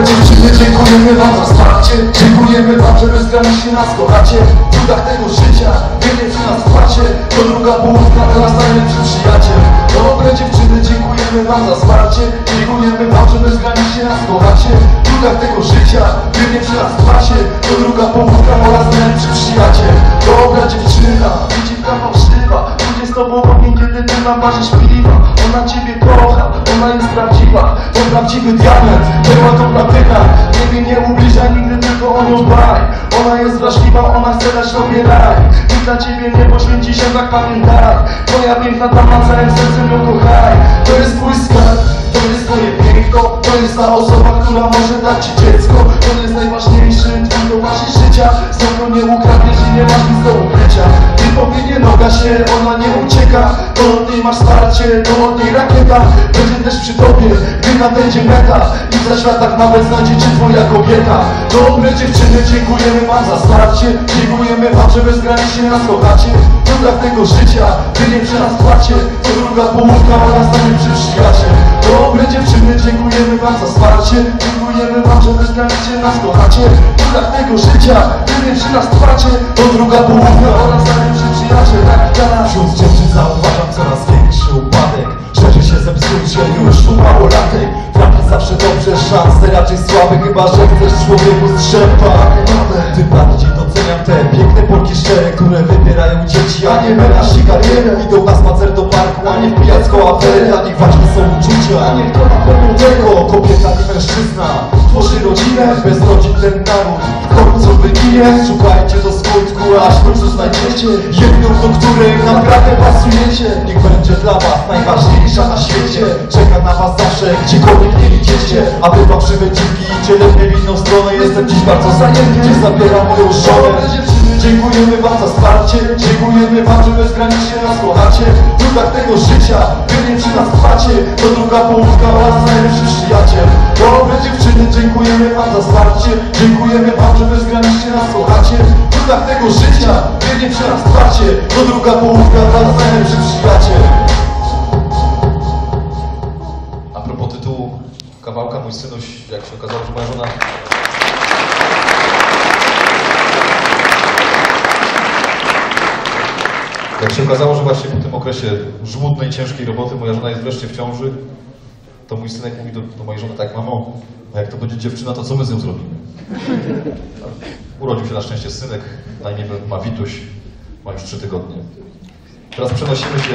Dziewczyny, dziękujemy wam za wsparcie. Dziękujemy wam, że bezgranicznie nas kochacie. W trudach tego życia wiele przy nas płacie. To druga połówka, teraz najlepszy przyjaciel. Dobre dziewczyny, dziękujemy wam za wsparcie. Dziękujemy wam, że bezgranicznie nas kochacie. W trudach tego życia wiele przy nas płacie. To druga połówka oraz najlepszy przyjaciel. Dobra dziewczyna, dziewczynka fałszywa. Pójdzie z tobą ogień, kiedy ty nam marzysz piwa. Ona ciebie kocha, ona jest prawdziwa. To prawdziwy diament, była to platyna. Nie ubliżaj nigdy, tylko o nią dbaj. Ona jest wrażliwa, ona chce dać tobie raj. Nikt dla ciebie nie poświęci się, tak pamiętaj. Twoja piękna dama, całym sercem ją kochaj. To jest twój skarb, to jest twoje piękno. To jest ta osoba, która może dać ci dziecko. To jest najważniejszy twój towarzysz życia. Z nią nie ukradniesz i nie masz nic do ukrycia. Nie powinie noga się, ona nie ucieka. To od niej masz wsparcie, to od niej rakieta. Będzie też przy tobie, gdy nadejdzie meta. I za światach nawet znajdzie cię twoja kobieta. Dobre dziewczyny, dziękujemy wam za wsparcie. Dziękujemy wam, że bezgranicznie nas kochacie. W trudach tego życia, wy nie przy nas płacie. To druga połówka oraz najlepszy przyjaciel. Dobre dziewczyny, dziękujemy wam za wsparcie. Dziękujemy wam, że bezgranicznie nas kochacie. W trudach tego życia, wy nie przy nas płacie. To druga połówka oraz najlepszy przyjaciel. Wśród dziewczyn zauważam coraz większy upadek. Szerzy się zepsucie już u małolatek. Trafić zawsze dobrze, szanse raczej słabe. Chyba, że chcesz człowieku strzepać. Tym bardziej doceniam te piękne Polki szczere, które wybierają dzieci, a nie menaż i karierę. Idą na spacer do parku, a nie w pijacką aferę. Dla nich ważne są uczucia, a nie kto ma pewną tego. Kobieta i mężczyzna tworzy rodzinę. Bez rodzin ten naród w końcu wyginie. Szukajcie do skutku, aż w końcu znajdziecie jedną, do której naprawdę pasujecie. Niech będzie dla was najważniejsza na świecie. Czeka na was zawsze, gdziekolwiek nie idziecie. A wy fałszywe dziwki idzie lepiej w inną stronę. Jestem dziś bardzo zajęty, gdzie zabieram moją żonę. Dziękujemy wam za wsparcie. Dziękujemy wam, że bezgranicznie nas kochacie. W trudach tego życia, wy nie przy nas płacie. To druga połówka oraz najlepszy przyjaciel. Dobre dziewczyny, dziękujemy wam za wsparcie. Dziękujemy wam, że bezgranicznie nas kochacie. W trudach tego życia, wy nie przy nas płacie. To druga połówka oraz najlepszy przyjaciel. A propos tytułu kawałka, mój synuś, jak się okazało, że moja żona... Jak się okazało, że właśnie po tym okresie żmudnej, ciężkiej roboty moja żona jest wreszcie w ciąży, to mój synek mówi do mojej żony tak: mamo, a jak to będzie dziewczyna, to co my z nią zrobimy? Urodził się na szczęście synek, na imię ma Wituś, ma już 3 tygodnie. Teraz przenosimy się